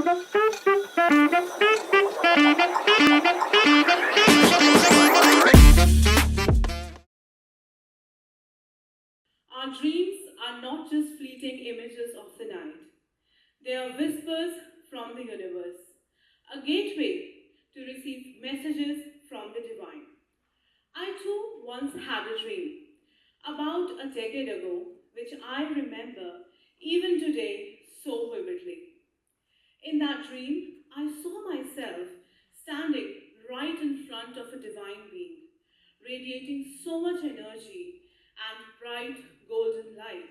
Our dreams are not just fleeting images of the night. They are whispers from the universe, a gateway to receive messages from the divine. I too once had a dream, about a decade ago, which I remember even today so vividly. In that dream, I saw myself standing right in front of a divine being, radiating so much energy and bright golden light.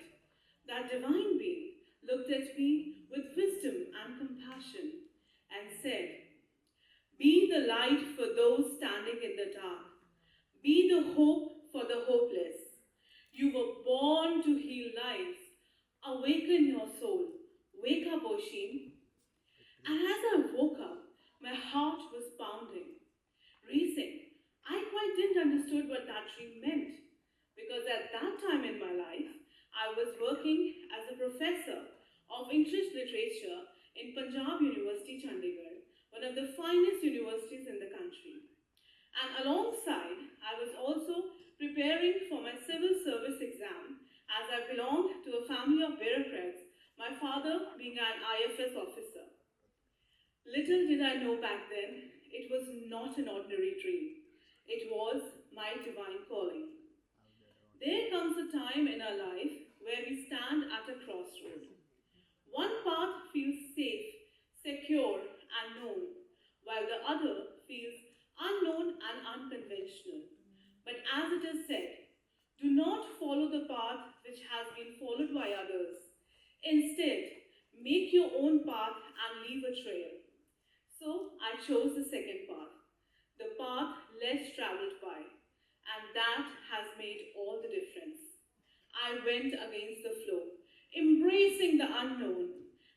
That divine being looked at me with wisdom and compassion and said, "Be the light for those standing in the dark. Be the hope for the hopeless. You were born to heal lives. Awaken your soul. Wake up, Oshin." And as I woke up, my heart was pounding, racing. I quite didn't understood what that dream meant because at that time in my life, I was working as a professor of English literature in Punjab University, Chandigarh, one of the finest universities in the country. And alongside, I was also preparing for my civil service exam as I belonged to a family of bureaucrats, my father being an IFS officer. Little did I know back then, it was not an ordinary dream. It was my divine calling. There comes a time in our life where we stand at a crossroad. One path feels safe, secure, and known, while the other feels unknown and unconventional. But as it is said, do not follow the path which has been followed by others. Instead, make your own path and leave a trail. So I chose the second path, the path less traveled by, and that has made all the difference. I went against the flow, embracing the unknown,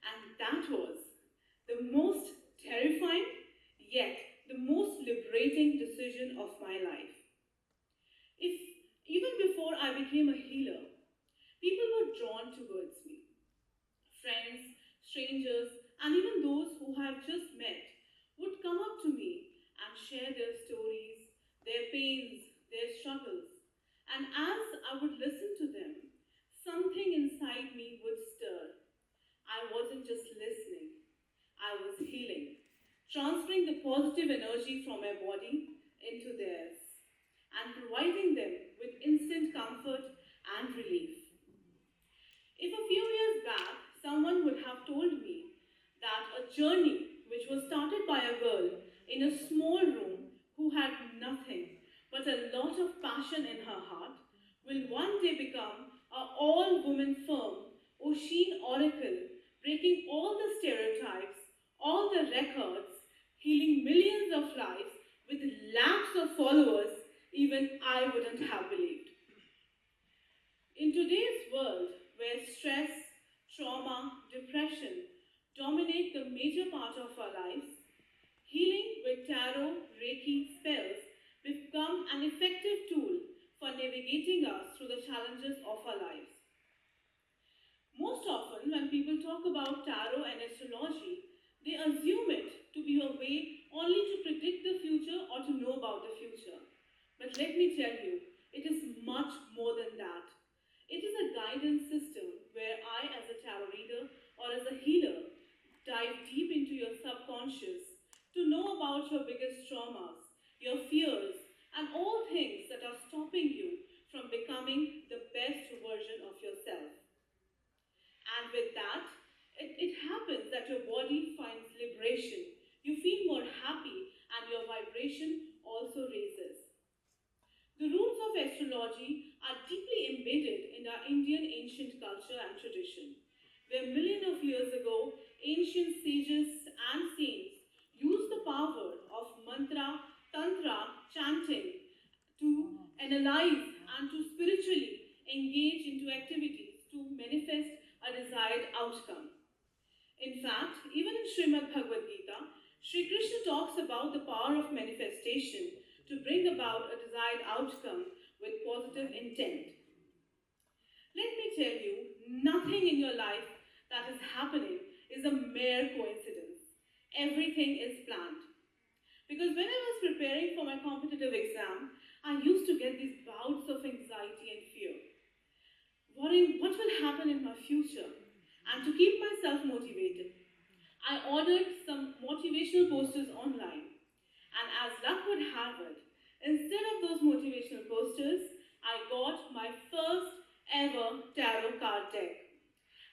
and that was the most terrifying yet the most liberating decision of my life. If even before I became a healer, people were drawn towards me. Friends, strangers, and even those who I have just met would come up to me and share their stories, their pains, their struggles. And as I would listen to them, something inside me would stir. I wasn't just listening, I was healing, transferring the positive energy from my body into theirs and providing them with instant comfort and relief. If a few years back someone would have told me that a journey which was started by a girl in a small room who had nothing but a lot of passion in her heart will one day become an all-woman firm, Ocean Oracle, breaking all the stereotypes, all the records, healing millions of lives with lakhs of followers, even I wouldn't have believed. In today's world, where stress, trauma, depression dominate the major part of our lives, healing with tarot, Reiki spells become an effective tool for navigating us through the challenges of our lives. Most often, when people talk about tarot and astrology, they assume it to be a way only to predict the future or to know about the future. But let me tell you, it is much more than that. It is a guidance system where I, as a tarot reader or as a healer, dive deep into your subconscious to know about your biggest traumas, your fears, and all things that are stopping you from becoming the best version of yourself. And with that, it happens that your body finds liberation. You feel more happy and your vibration also raises. The roots of astrology are deeply embedded in our Indian ancient culture and tradition, where millions of years ago, ancient sages and saints used the power of mantra, tantra, chanting to analyze and to spiritually engage into activities to manifest a desired outcome. In fact, even in Srimad Bhagavad Gita, Sri Krishna talks about the power of manifestation to bring about a desired outcome with positive intent. Let me tell you, nothing in your life that is happening is a mere coincidence. Everything is planned. Because when I was preparing for my competitive exam, I used to get these bouts of anxiety and fear, worrying what will happen in my future. And to keep myself motivated, I ordered some motivational posters online. And as luck would have it, instead of those motivational posters, I got my first ever tarot card deck.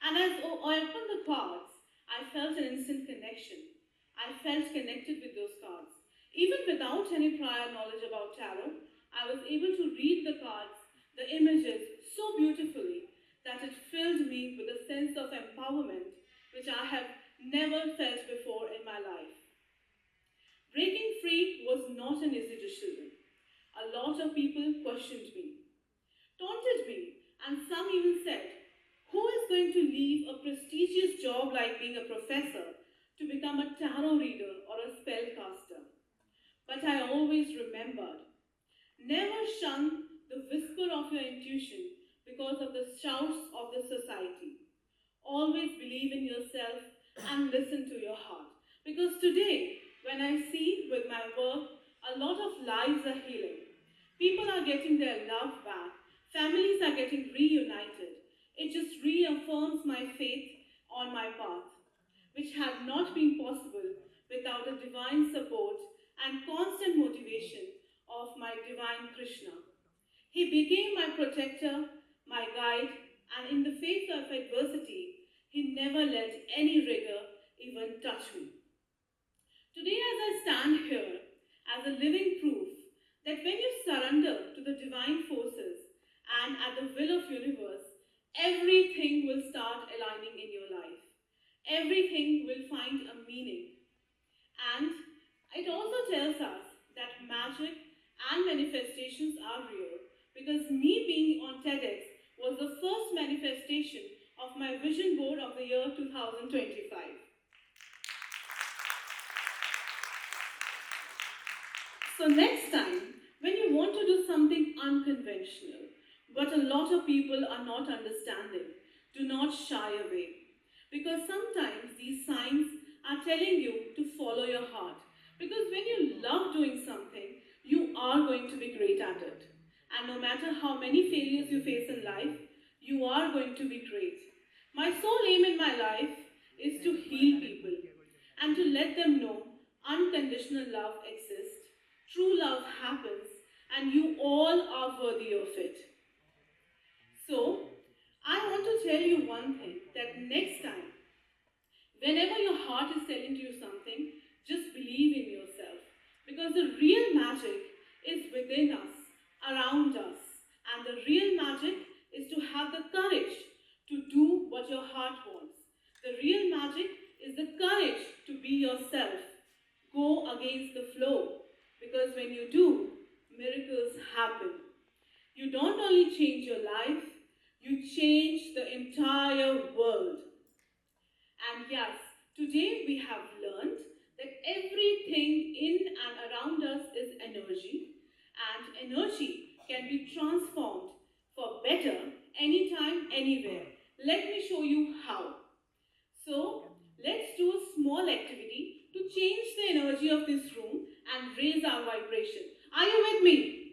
And as I opened the cards, I felt an instant connection. I felt connected with those cards. Even without any prior knowledge about tarot, I was able to read the cards, the images, so beautifully that it filled me with a sense of empowerment which I have never felt before in my life. Breaking free was not an easy decision. A lot of people questioned me, taunted me, and some even said, who is going to leave a prestigious job like being a professor to become a tarot reader or a spellcaster? But I always remembered, never shun the whisper of your intuition because of the shouts of the society. Always believe in yourself and listen to your heart. Because today, when I see with my work, a lot of lives are healing. People are getting their love back. Families are getting reunited. It just reaffirms my faith on my path, which had not been possible without the divine support and constant motivation of my divine Krishna. He became my protector, my guide, and in the face of adversity, he never let any rigor even touch me. Today, as I stand here as a living proof that when you surrender to the divine forces and at the will of universe, everything will start aligning in your life. Everything will find a meaning. And it also tells us that magic and manifestations are real because me being on TEDx was the first manifestation of my vision board of the year 2025. So next time, when you want to do something unconventional, but a lot of people are not understanding, do not shy away. Because sometimes these signs are telling you to follow your heart. Because when you love doing something, you are going to be great at it. And no matter how many failures you face in life, you are going to be great. My sole aim in my life is to heal people and to let them know unconditional love exists, true love happens, and you all are worthy of it. So, I want to tell you one thing, that next time, whenever your heart is telling you something, just believe in yourself. Because the real magic is within us, around us. And the real magic is to have the courage to do what your heart wants. The real magic is the courage to be yourself. Go against the flow. Because when you do, miracles happen. You don't only change your life, you change the entire world. And yes, today we have learned that everything in and around us is energy, and energy can be transformed for better anytime, anywhere. Let me show you how. So, let's do a small activity to change the energy of this room and raise our vibration. Are you with me?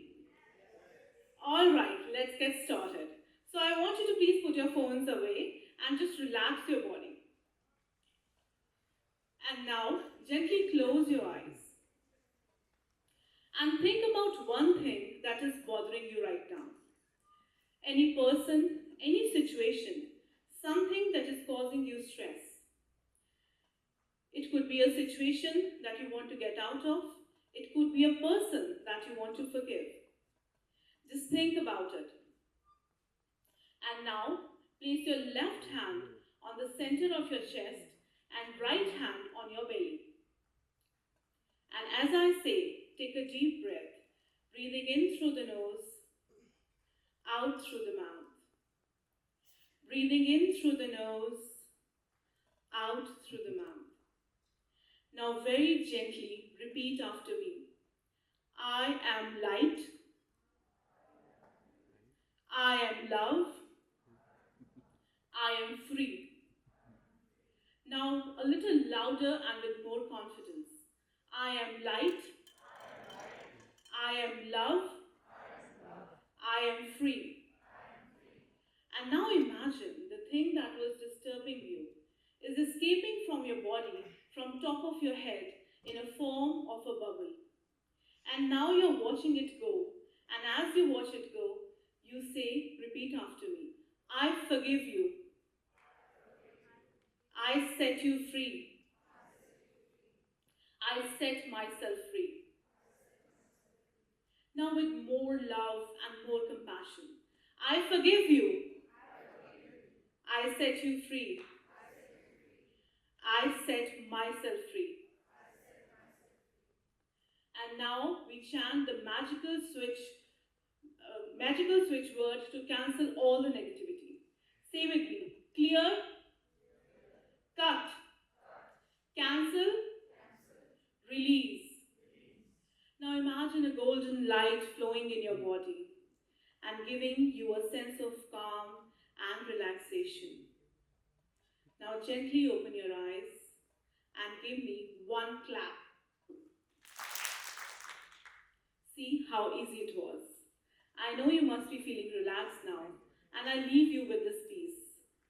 Alright, let's get started. So, I want you to please put your phones away and just relax your body. And now, gently close your eyes. And think about one thing that is bothering you right now. Any person, any situation, something that is causing you stress. It could be a situation that you want to get out of. It could be a person that you want to forgive. Just think about it. And now, place your left hand on the center of your chest and right hand on your belly. And as I say, take a deep breath, breathing in through the nose, out through the mouth. Breathing in through the nose, out through the mouth. Now very gently repeat after me. I am light. I am love. I am free. Now, a little louder and with more confidence. I am light. I am love. I am free. And now imagine the thing that was disturbing you is escaping from your body, from top of your head, in a form of a bubble. And now you're watching it go. And as you watch it go, you say, repeat after me, I forgive you. I set you free. I set myself free. Now with more love and more compassion. I forgive you. I set you free. I set myself free. And now we chant the magical switch word to cancel all the negativity. Say with me. Clear, cut, cancel, release. Now imagine a golden light flowing in your body and giving you a sense of calm and relaxation. Now gently open your eyes and give me one clap. See how easy it was. I know you must be feeling relaxed now, and I leave you with this